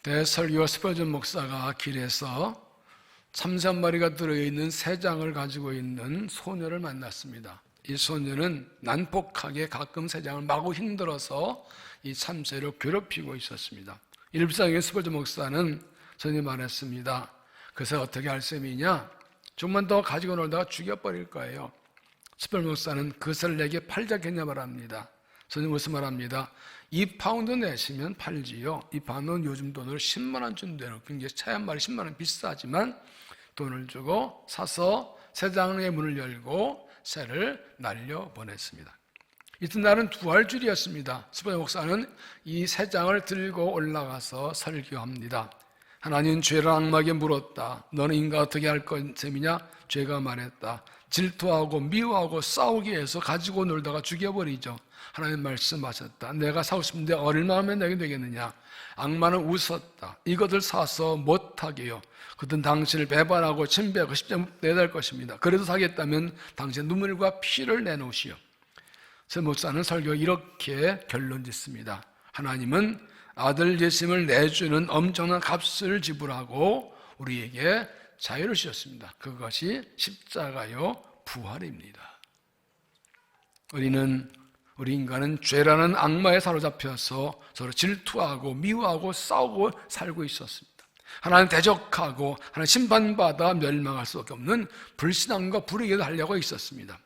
대설교 스펄전 목사가 길에서 참새 한 마리가 들어있는 새 장을 가지고 있는 소녀를 만났습니다. 이 소녀는 난폭하게 가끔 새 장을 마구 힘들어서 이 참새를 괴롭히고 있었습니다. 일부상의 스펄전 목사는 전에 말했습니다. 그래서 어떻게 할 셈이냐? 조금만 더 가지고 놀다가 죽여버릴 거예요. 스펄전 목사는 그 새를 내게 팔자겠냐 말합니다. 저는 무슨 말합니다. 2파운드 내시면 팔지요. 2파운드는 요즘 돈으로 10만 원 준대로, 굉장히 새 한 마리 10만 원 비싸지만 돈을 주고 사서 새장의 문을 열고 새를 날려보냈습니다. 이튿날은 부활주일이었습니다. 스펄전 목사는 이 새장을 들고 올라가서 설교합니다. 하나님, 죄를 악마에게 물었다. 너는 인간 어떻게 할 셈이냐? 죄가 말했다. 질투하고 미워하고 싸우기 위해서 가지고 놀다가 죽여버리죠. 하나님 말씀하셨다. 내가 사고 싶은데 얼마 하면 내게 되겠느냐? 악마는 웃었다. 이것을 사서 못하게요. 그들은 당신을 배반하고 침배하고 십자가에 내달 것입니다. 그래도 사겠다면 당신의 눈물과 피를 내놓으시오. 새 목사는 설교 이렇게 결론 짓습니다. 하나님은 아들 예수님을 내주는 엄청난 값을 지불하고 우리에게 자유를 주셨습니다. 그것이 십자가요 부활입니다. 우리 인간은 죄라는 악마에 사로잡혀서 서로 질투하고 미워하고 싸우고 살고 있었습니다. 하나님 대적하고 하나님 심판받아 멸망할 수밖에 없는 불신앙과 불의에 달려고 있었습니다.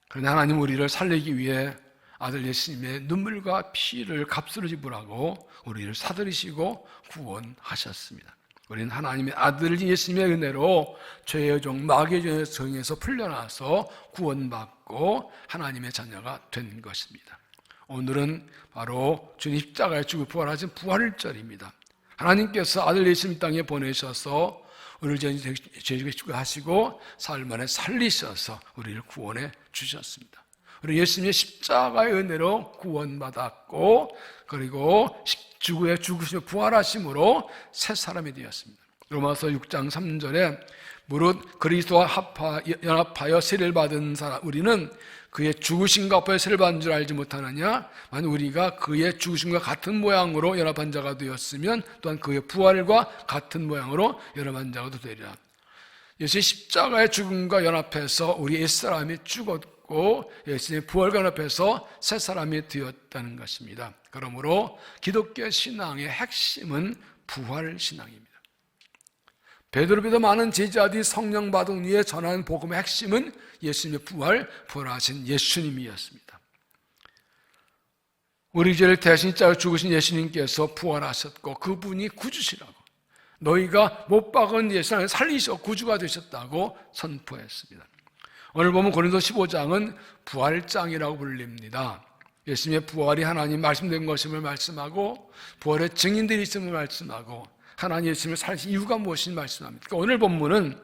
그러나 하나님 우리를 살리기 위해 아들 예수님의 눈물과 피를 값으로 지불하고 우리를 사들이시고 구원하셨습니다. 우리는 하나님의 아들 예수님의 은혜로 죄의 종 마귀의 정에서 풀려나서 구원받고 하나님의 자녀가 된 것입니다. 오늘은 바로 주님 십자가에 죽고 부활하신 부활절입니다. 하나님께서 아들 예수님 땅에 보내셔서 우리를 죄지게 하시고 사흘 만에 살리셔서 우리를 구원해 주셨습니다. 우리 예수님의 십자가의 은혜로 구원받았고, 그리고 죽으에 죽으시며 부활하심으로 새 사람이 되었습니다. 로마서 6장 3절에 무릇 그리스도와 연합하여 세례를 받은 사람, 우리는 그의 죽으심과 합하여 세례를 받은 줄 알지 못하느냐? 만약 우리가 그의 죽으심과 같은 모양으로 연합한 자가 되었으면 또한 그의 부활과 같은 모양으로 연합한 자가 되리라. 예수의 십자가의 죽음과 연합해서 우리 옛사람이 죽었고 예수님의 부활과 연합해서 새 사람이 되었다는 것입니다. 그러므로 기독교 신앙의 핵심은 부활 신앙입니다. 베드로보다 많은 제자들이 성령 받은 후에 전하는 복음의 핵심은 예수님의 부활하신 예수님이었습니다. 우리 죄를 대신 십자가에 죽으신 예수님께서 부활하셨고 그분이 구주시라고, 너희가 못 박은 예수님을 살리셔 구주가 되셨다고 선포했습니다. 오늘 보면 고린도 15장은 부활장이라고 불립니다. 예수님의 부활이 하나님 말씀된 것임을 말씀하고 부활의 증인들이 있음을 말씀하고 하나님 예수님을 살리신 이유가 무엇인지 말씀합니다. 그러니까 오늘 본문은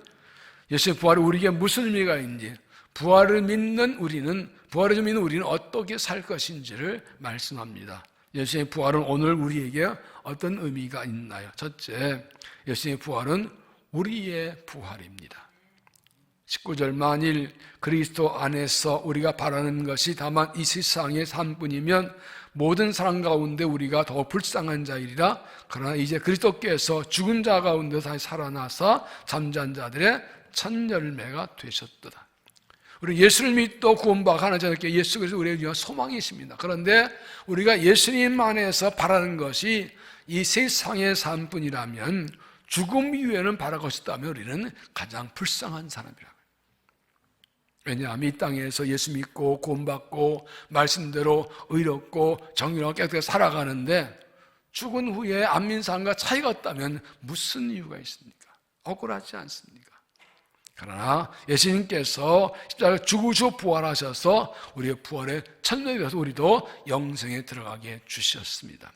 예수님의 부활이 우리에게 무슨 의미가 있는지, 부활을 믿는 우리는 어떻게 살 것인지를 말씀합니다. 예수님의 부활은 오늘 우리에게 어떤 의미가 있나요? 첫째, 예수님의 부활은 우리의 부활입니다. 19절, 만일 그리스도 안에서 우리가 바라는 것이 다만 이 세상의 삶뿐이면 모든 사람 가운데 우리가 더 불쌍한 자이리라. 그러나 이제 그리스도께서 죽은 자 가운데 다시 살아나사 잠자는 자들의 첫 열매가 되셨도다. 우리 예수를 믿고 구원받고 하나님 자녀께 예수 그리스도 우리의 위한 소망이십니다. 그런데 우리가 예수님 안에서 바라는 것이 이 세상의 삶뿐이라면, 죽음 이후에는 바랄 것이 있다면 우리는 가장 불쌍한 사람이라고요. 왜냐하면 이 땅에서 예수 믿고 구원받고 말씀대로 의롭고 정의롭고 깨끗하게 살아가는데 죽은 후에 안 믿는 사람과 차이가 없다면 무슨 이유가 있습니까? 억울하지 않습니까? 그러나 예수님께서 십자가에 죽으시고 부활하셔서 우리의 부활의 첫날이 되어서 우리도 영생에 들어가게 주셨습니다.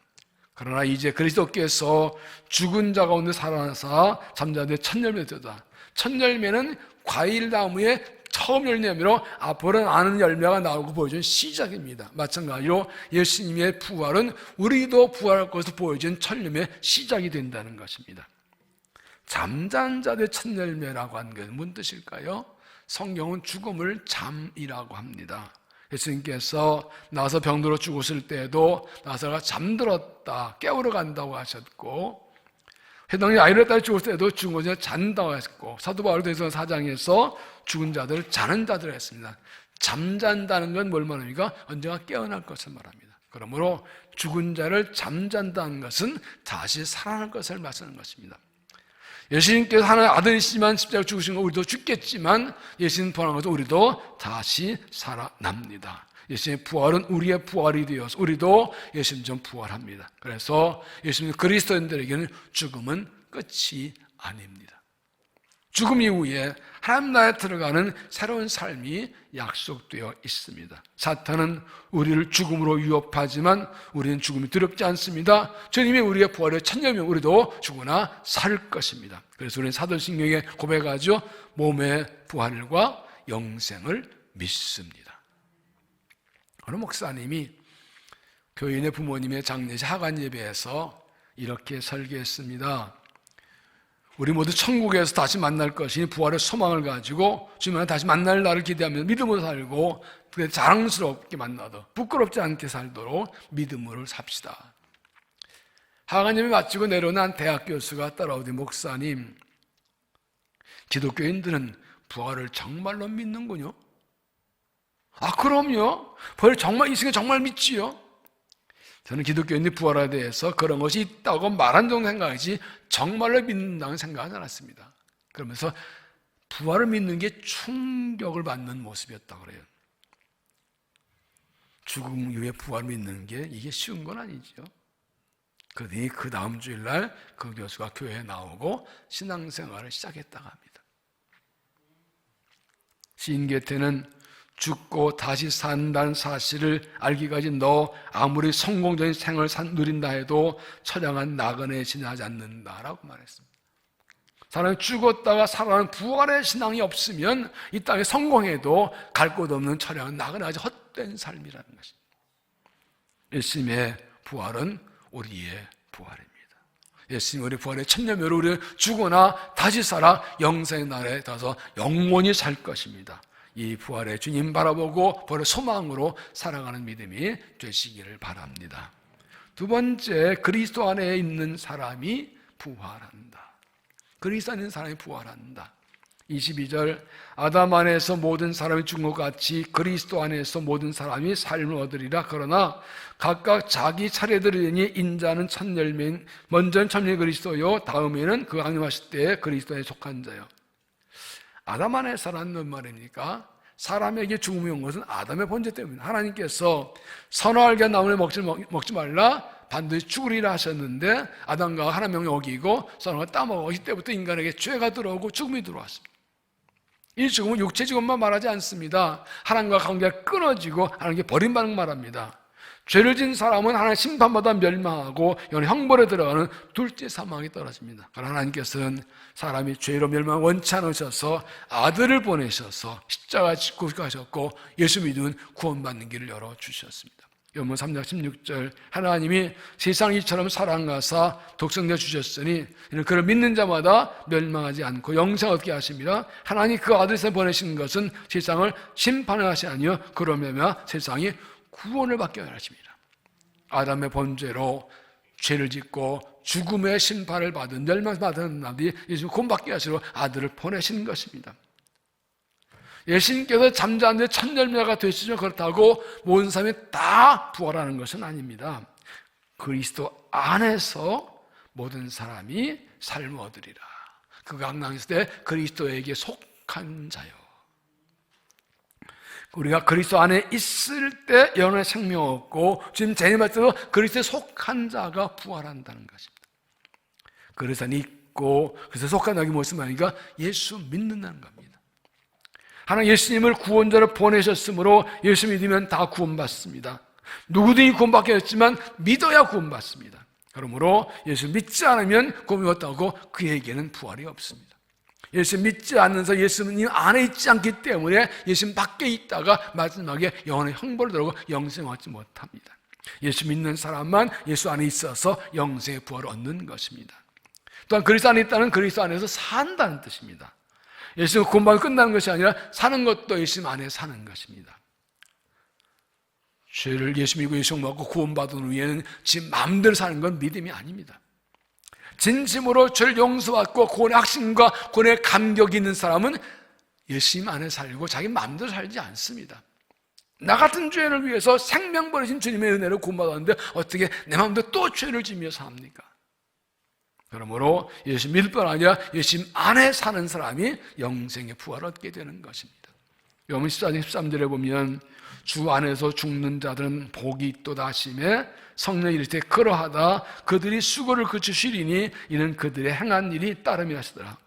그러나 이제 그리스도께서 죽은 자 가운데 살아나사 잠자는 첫 열매가 되다. 첫 열매는 과일나무의 처음 열매로 앞으로는 아는 열매가 나오고 보여준 시작입니다. 마찬가지로 예수님의 부활은 우리도 부활할 것을 보여준 첫 열매의 시작이 된다는 것입니다. 잠자는 자들의 첫 열매라고 하는 것은 무슨 뜻일까요? 성경은 죽음을 잠이라고 합니다. 예수님께서 나서 병들어 죽으실 때에도 나사로가 잠들었다 깨우러 간다고 하셨고, 회당이 아이를 따라 죽을 때도 죽은 것이 잔다고 했고, 사도 바울에서 4장에서 죽은 자들을 자는 자들 했습니다. 잠잔다는 건 뭘 말합니까? 언젠가 깨어날 것을 말합니다. 그러므로 죽은 자를 잠잔다는 것은 다시 살아날 것을 말하는 것입니다. 예수님께서 하나님의 아들이시지만 십자가에 죽으신 거 우리도 죽겠지만, 예수님 부활한 것은 우리도 다시 살아납니다. 예수님의 부활은 우리의 부활이 되어서 우리도 예수님처럼 부활합니다. 그래서 예수님 그리스도인들에게는 죽음은 끝이 아닙니다. 죽음 이후에 하나님 나라에 들어가는 새로운 삶이 약속되어 있습니다. 사탄은 우리를 죽음으로 위협하지만 우리는 죽음이 두렵지 않습니다. 주님이 우리의 부활의 천년이면 우리도 죽으나 살 것입니다. 그래서 우리는 사도신경에 고백하죠. 몸의 부활과 영생을 믿습니다. 어느 목사님이 교인의 부모님의 장례식 하관 예배에서 이렇게 설교했습니다. 우리 모두 천국에서 다시 만날 것이니 부활의 소망을 가지고 주님을 다시 만날 날을 기대하면서 믿음으로 살고 자랑스럽게 만나도 부끄럽지 않게 살도록 믿음으로 삽시다. 하관 예배 마치고 내려오는 대학 교수가 따라오더니, 목사님, 기독교인들은 부활을 정말로 믿는군요. 아, 그럼요. 부활을 정말 이 생에 정말 믿지요. 저는 기독교인들이 부활에 대해서 그런 것이 있다고 말한 정도 생각하지 정말로 믿는다는 생각하지 않았습니다. 그러면서 부활을 믿는 게 충격을 받는 모습이었다고 그래요. 죽음 이후에 부활을 믿는 게 이게 쉬운 건 아니죠. 그러더니 그 다음 주일날 그 교수가 교회에 나오고 신앙생활을 시작했다고 합니다. 시인 게테는 죽고 다시 산다는 사실을 알기까지 너 아무리 성공적인 생을 누린다 해도 처량한 나그네에 지나지 않는다라고 말했습니다. 사람이 죽었다가 살아나는 부활의 신앙이 없으면 이 땅에 성공해도 갈 곳 없는 처량한 나그네, 아주 헛된 삶이라는 것입니다. 예수님의 부활은 우리의 부활입니다. 예수님 우리 부활의 천년묘로 우리는 죽거나 다시 살아 영생의 날에 가서 영원히 살 것입니다. 이 부활의 주님 바라보고 부활의 소망으로 살아가는 믿음이 되시기를 바랍니다. 두 번째, 그리스도 안에 있는 사람이 부활한다. 그리스도 안에 있는 사람이 부활한다. 22절, 아담 안에서 모든 사람이 죽은 것 같이 그리스도 안에서 모든 사람이 삶을 얻으리라. 그러나 각각 자기 차례들이니 인자는 첫 열매인 먼저는 천리 그리스도요 다음에는 그 강림하실 때에 그리스도에 속한 자요. 아담 안에서라는 말입니까? 사람에게 죽음이 온 것은 아담의 번제 때문입니다. 하나님께서 선악과 나무를 먹지 말라 반드시 죽으리라 하셨는데, 아담과 하나님 명령 어기고 선악을 따먹어 이때부터 인간에게 죄가 들어오고 죽음이 들어왔습니다. 이 죽음은 육체 죽음만 말하지 않습니다. 하나님과 관계가 끊어지고 하나님께 버림받는 말합니다. 죄를 지은 사람은 하나님 심판받아 멸망하고 영원히 형벌에 들어가는 둘째 사망이 떨어집니다. 그러나 하나님께서는 사람이 죄로 멸망 원치 않으셔서 아들을 보내셔서 십자가 짓고 가셨고 예수 믿으면 구원받는 길을 열어주셨습니다. 요한복음 3장 16절, 하나님이 세상을 이처럼 사랑하사 독생자 주셨으니 이는 그를 믿는 자마다 멸망하지 않고 영생을 얻게 하십니다. 하나님 그 아들을 보내신 것은 세상을 심판하시 아니요 그러면 세상이 구원을 받게 하십니다. 아담의 번제로 죄를 짓고 죽음의 심판을 받은 멸망받은 나비 예수 구원받게 하시러 아들을 보내신 것입니다. 예수님께서 잠자는데 첫 열매가 되시죠. 그렇다고 모든 사람이 다 부활하는 것은 아닙니다. 그리스도 안에서 모든 사람이 삶을 얻으리라. 그가 강낭했을 때 그리스도에게 속한 자요. 우리가 그리스도 안에 있을 때 영원의 생명 얻고 지금 재림할 때도 그리스도에 속한 자가 부활한다는 것입니다. 그래서 있고 그래서 속한 자가 무슨 말인가? 예수 믿는다는 겁니다. 하나님 예수님을 구원자로 보내셨으므로 예수 믿으면 다 구원받습니다. 누구든지 구원받게 했지만 믿어야 구원받습니다. 그러므로 예수 믿지 않으면 구원이 없다고 그에게는 부활이 없습니다. 예수 믿지 않는서 예수님 안에 있지 않기 때문에 예수님 밖에 있다가 마지막에 영원의 형벌을 들고 영생을 얻지 못합니다. 예수 믿는 사람만 예수 안에 있어서 영생의 부활을 얻는 것입니다. 또한 그리스도 안에 있다는 그리스도 안에서 산다는 뜻입니다. 예수님 구원받고 끝나는 것이 아니라 사는 것도 예수님 안에 사는 것입니다. 죄를 예수 믿고 예수 받고 구원받은 후에는 지 마음대로 사는 건 믿음이 아닙니다. 진심으로 죄를 용서받고 구원의 확신과 구원의 감격이 있는 사람은 예수님 안에 살고 자기 마음대로 살지 않습니다. 나 같은 죄인을 위해서 생명 버리신 주님의 은혜로 구원받았는데 어떻게 내 마음대로 또 죄를 지며 삽니까? 그러므로 예수 믿을 뿐 아니라 예수님 안에 사는 사람이 영생의 부활을 얻게 되는 것입니다. 요한 14장 13절에 보면 주 안에서 죽는 자들은 복이 있도다 하시매 성령이 이르되 그러하다 그들이 수고를 그치시리니 이는 그들의 행한 일이 따름이 하시더라.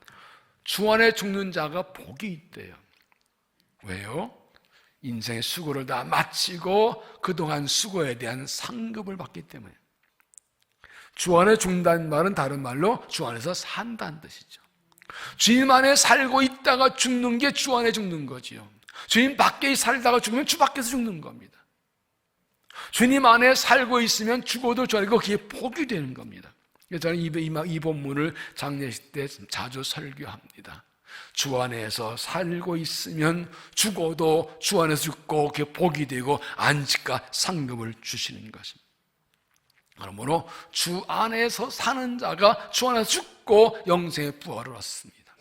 주 안에 죽는 자가 복이 있대요. 왜요? 인생의 수고를 다 마치고 그동안 수고에 대한 상급을 받기 때문에. 주 안에 죽는다는 말은 다른 말로 주 안에서 산다는 뜻이죠. 주님 안에 살고 있다가 죽는 게 주 안에 죽는 거지요. 주님 밖에 살다가 죽으면 주 밖에서 죽는 겁니다. 주님 안에 살고 있으면 죽어도 주 안에 그게 복이 되는 겁니다. 그래서 저는 이 본문을 장례식 때 자주 설교합니다. 주 안에서 살고 있으면 죽어도 주 안에서 죽고 그게 복이 되고 안식과 상급을 주시는 것입니다. 그러므로 주 안에서 사는 자가 주 안에서 죽고 영생의 부활을 얻습니다.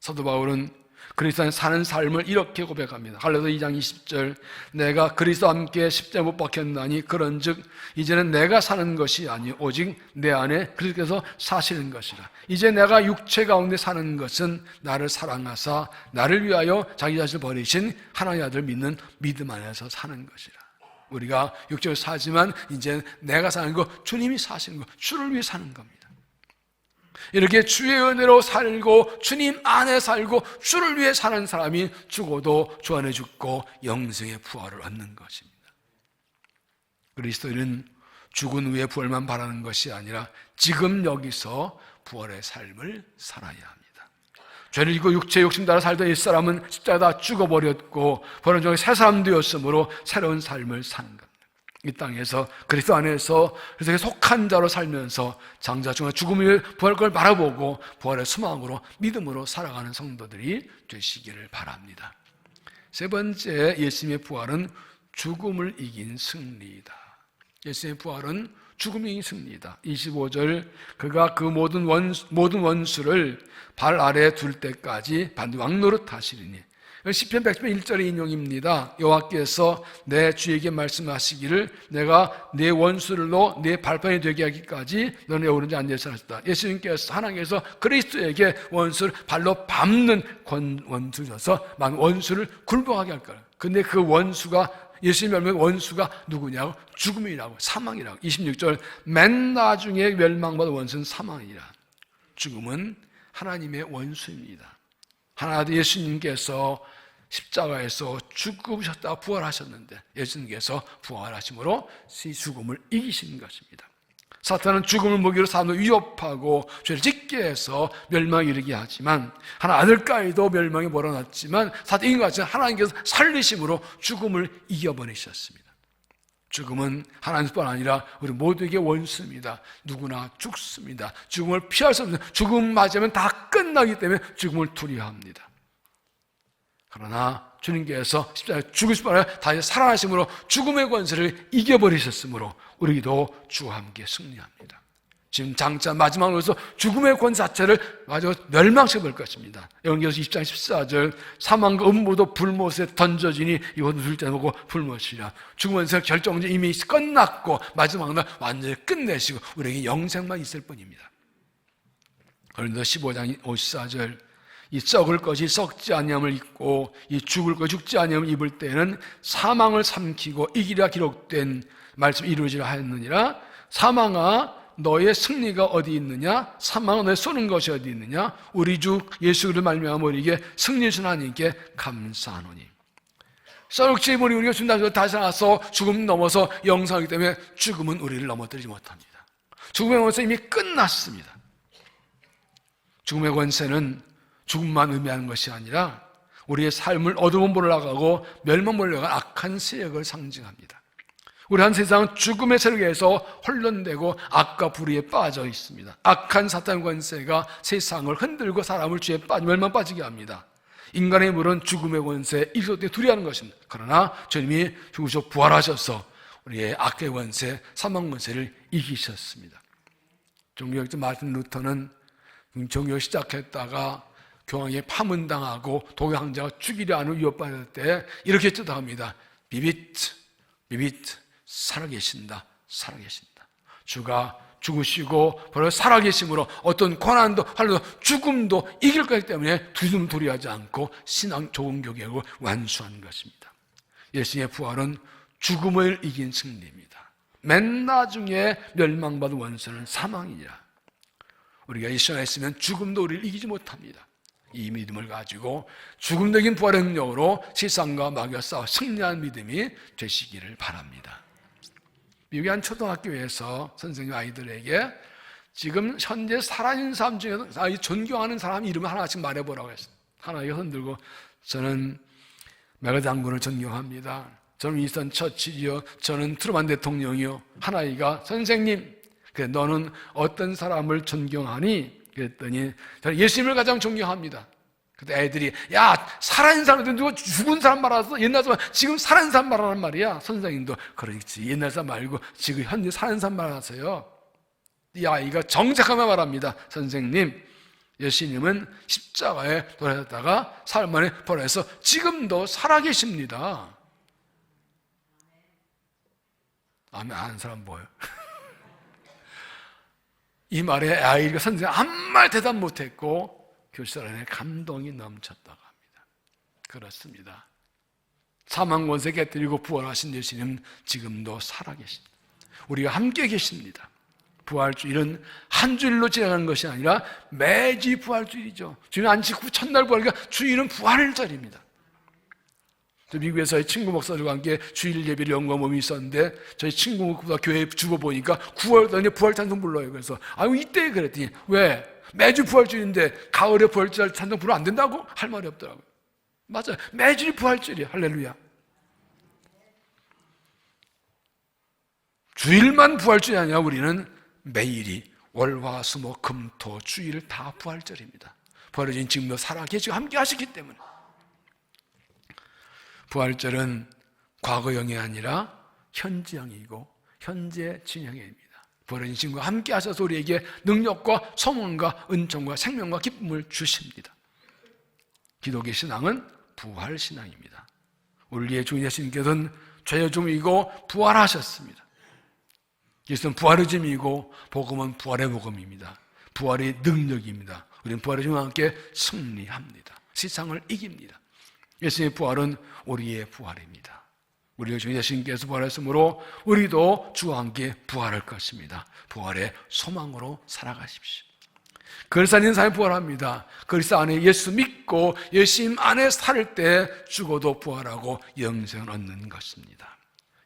사도 바울은 그리스도 안에 사는 삶을 이렇게 고백합니다. 갈라디아 2장 20절 내가 그리스도와 함께 십자가에 못 박혔나니 그런즉 이제는 내가 사는 것이 아니 오직 내 안에 그리스도께서 사시는 것이라. 이제 내가 육체 가운데 사는 것은 나를 사랑하사 나를 위하여 자기 자신을 버리신 하나님의 아들 믿는 믿음 안에서 사는 것이라. 우리가 육체로 사지만 이제 내가 사는 거 주님이 사시는 거 주를 위해 사는 겁니다. 이렇게 주의 은혜로 살고 주님 안에 살고 주를 위해 사는 사람이 죽어도 주 안에 죽고 영생의 부활을 얻는 것입니다. 그리스도인은 죽은 후에 부활만 바라는 것이 아니라 지금 여기서 부활의 삶을 살아야 합니다. 죄를 지고 육체 욕심 따라 살던 옛사람은 십자가에 죽어버렸고 부활은 중에 새 사람 되었으므로 새로운 삶을 사는 겁니다. 이 땅에서 그리스도 안에서 그리스도에 속한 자로 살면서 장자 중에 죽음의 부활 걸 바라보고 부활의 소망으로 믿음으로 살아가는 성도들이 되시기를 바랍니다. 세 번째, 예수님의 부활은 죽음을 이긴 승리이다. 예수님의 부활은 죽음이 이긴 승리이다. 25절 그가 그 모든 원수를 발 아래에 둘 때까지 반드 왕노릇 하시리니. 시편 101절의 인용입니다. 여호와께서 내 주에게 말씀하시기를 내가 내 원수를로 내 발판이 되게 하기까지 너는 오른지 앉아서 하셨다. 예수님께서 하나님께서 그리스도에게 원수를 발로 밟는 원수 줘서 많은 원수를 굴복하게 할 거예요. 근데 그 원수가 예수님 멸망의 원수가 누구냐고? 죽음이라고, 사망이라고. 26절 맨 나중에 멸망받은 원수는 사망이라. 죽음은 하나님의 원수입니다. 하나님 예수님께서 십자가에서 죽으셨다가 부활하셨는데 예수님께서 부활하심으로 이 죽음을 이기신 것입니다. 사탄은 죽음을 무기로 사람을 위협하고 죄를 짓게 해서 멸망에 이르게 하지만 하나 아들까지도 멸망에 몰아놨지만 사탄이 이긴 것은 하나님께서 살리심으로 죽음을 이겨버리셨습니다. 죽음은 하나님뿐 아니라 우리 모두에게 원수입니다. 누구나 죽습니다. 죽음을 피할 수 없습니다. 죽음 맞으면 다 끝나기 때문에 죽음을 두려워합니다. 그러나 주님께서 십자가에 죽으실 뿐 아니라 다시 살아나심으로 죽음의 권세를 이겨버리셨으므로 우리도 주와 함께 승리합니다. 지금 장차 마지막으로서 죽음의 권 자체를 마저 멸망시켜볼 것입니다. 요한계시록 20장 14절 사망과 음부도 불못에 던져지니 이것은 둘째 보고 불못이라. 죽음의 결정은 이미 끝났고 마지막 날 완전히 끝내시고 우리에게 영생만 있을 뿐입니다. 그런데 15장 54절 이 썩을 것이 썩지 아니함을 입고 이 죽을 것이 죽지 아니함을 입을 때에는 사망을 삼키고 이기라 기록된 말씀이 이루어지라 하였느니라. 사망아 너의 승리가 어디 있느냐? 사망은 너의 쏘는 것이 어디 있느냐? 우리 주 예수 그리스도를 말미암아 우리에게 승리 주신 하나님께 감사하노니. 썩지 우리 우리가 준다고 다시 나서 죽음 넘어서 영생하기 때문에 죽음은 우리를 넘어뜨리지 못합니다. 죽음의 권세 이미 끝났습니다. 죽음의 권세는 죽음만 의미하는 것이 아니라 우리의 삶을 어두운 보러 나가고 멸망 보러 나가는 악한 세력을 상징합니다. 우리 한 세상은 죽음의 세력에서 혼돈되고 악과 불의에 빠져 있습니다. 악한 사탄 권세가 세상을 흔들고 사람을 죄에 멸망 빠지게 합니다. 인간의 물은 죽음의 권세, 이것 때문에 두려워하는 것입니다. 그러나 주님이 죽으셔 부활하셔서 우리의 악의 권세, 사망 권세를 이기셨습니다. 종교학자 마틴 루터는 종교 시작했다가 교황에 파문당하고 독일 황제가 죽이려 하는 위협받을 때 이렇게 주장합니다. 비비트, 살아계신다, 살아계신다. 주가 죽으시고 바로 살아계심으로 어떤 고난도 환난도 죽음도 이길 거기 때문에 두려움 두려워하지 않고 신앙 좋은 교격을 완수하는 것입니다. 예수님의 부활은 죽음을 이긴 승리입니다. 맨 나중에 멸망받은 원수는 사망이니라. 우리가 이 시간에 있으면 죽음도 우리를 이기지 못합니다. 이 믿음을 가지고 죽음도 이긴 부활의 능력으로 세상과 마귀와 싸워 승리한 믿음이 되시기를 바랍니다. 미국의 한 초등학교에서 선생님 아이들에게 지금 현재 살아있는 사람 중에서 존경하는 사람 이름을 하나씩 말해보라고 했어요. 하나가 흔들고 저는 메가 장군을 존경합니다. 저는 윈스턴 처칠이요, 저는 트루만 대통령이요. 하나이가 선생님, 그래 너는 어떤 사람을 존경하니? 그랬더니 저는 예수님을 가장 존경합니다. 그때 애들이 야 살아있는 사람들 누가 죽은 사람 말아서 옛날 사람 지금 살아있는 사람 말하란 말이야. 선생님도 그렇지 옛날 사람 말고 지금 현재 살아있는 사람 말하세요. 이 아이가 정직하게 말합니다. 선생님, 예수님은 십자가에 돌아가셨다가 사흘 만에 부활해서 지금도 살아계십니다. 아멘 하는 사람 뭐예요? 이 말에 아이가 선생님 아무 말 대답 못했고 교실 안에 감동이 넘쳤다고 합니다. 그렇습니다. 사망 권세 깨뜨리고 부활하신 예수님 지금도 살아계십니다. 우리가 함께 계십니다. 부활주일은 한 주일로 지나가는 것이 아니라 매주 부활주일이죠. 주일 안식 후 첫날 부활이니까 주일은 부활절입니다. 미국에서 친구 목사들과 함께 주일 예배를 연구한 몸이 있었는데 저희 친구 목사 교회에 주고 보니까 9월 부활 찬송 불러요. 그래서 아유 이때 그랬더니 왜? 매주 부활주일인데 가을에 부활절 찬송 불러 안 된다고? 할 말이 없더라고요. 맞아요. 매주 부활주일이에요. 할렐루야. 주일만 부활주일이 아니라 우리는 매일이 월화수목금토 주일 다 부활절입니다. 부활해진 지금도 살아계시고 함께 하시기 때문에 부활절은 과거형이 아니라 현재형이고 현재 진행입니다. 부활하신 친구와 함께 하셔서 우리에게 능력과 소망과 은총과 생명과 기쁨을 주십니다. 기독교 신앙은 부활신앙입니다. 우리의 주 예수님께서는 죄의 죽음이고 부활하셨습니다. 예수는 부활의 짐이고 복음은 부활의 복음입니다. 부활의 능력입니다. 우리는 부활의 짐과 함께 승리합니다. 세상을 이깁니다. 예수님의 부활은 우리의 부활입니다. 우리가 주 예수님께서 부활했으므로 우리도 주와 함께 부활할 것입니다. 부활의 소망으로 살아가십시오. 그리스도 안에 있는 사람이 부활합니다. 그리스도 안에 예수 믿고 예수님 안에 살 때 죽어도 부활하고 영생을 얻는 것입니다.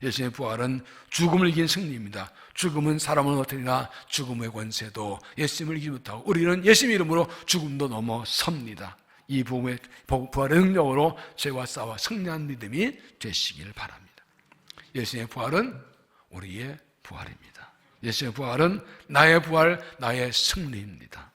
예수님의 부활은 죽음을 이긴 승리입니다. 죽음은 사람을 어떻게나 죽음의 권세도 예수님을 이기지 못하고 우리는 예수님 이름으로 죽음도 넘어섭니다. 이 부활의 능력으로 죄와 싸워 승리한 믿음이 되시길 바랍니다. 예수님의 부활은 우리의 부활입니다. 예수님의 부활은 나의 부활, 나의 승리입니다.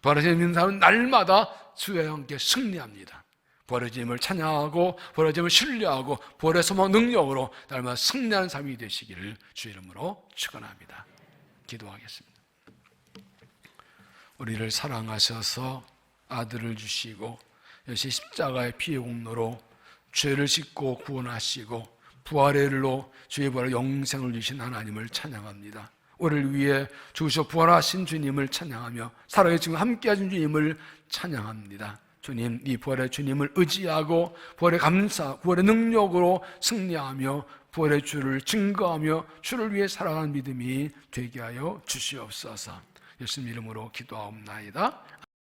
부활하신 사람은 날마다 주와 함께 승리합니다. 부활하심을 찬양하고 부활하심을 신뢰하고 부활의 소망 능력으로 날마다 승리하는 삶이 되시기를 주 이름으로 축원합니다. 기도하겠습니다. 우리를 사랑하셔서 아들을 주시고 역시 십자가의 피의 공로로 죄를 씻고 구원하시고 부활의 일로 주의 부활 영생을 주신 하나님을 찬양합니다. 우리를 위해 죽으셔 부활하신 주님을 찬양하며 살아계신 함께 하신 주님을 찬양합니다. 주님, 이 부활의 주님을 의지하고 부활의 감사, 부활의 능력으로 승리하며 부활의 주를 증거하며 주를 위해 살아가는 믿음이 되게 하여 주시옵소서. 예수님 이름으로 기도하옵나이다.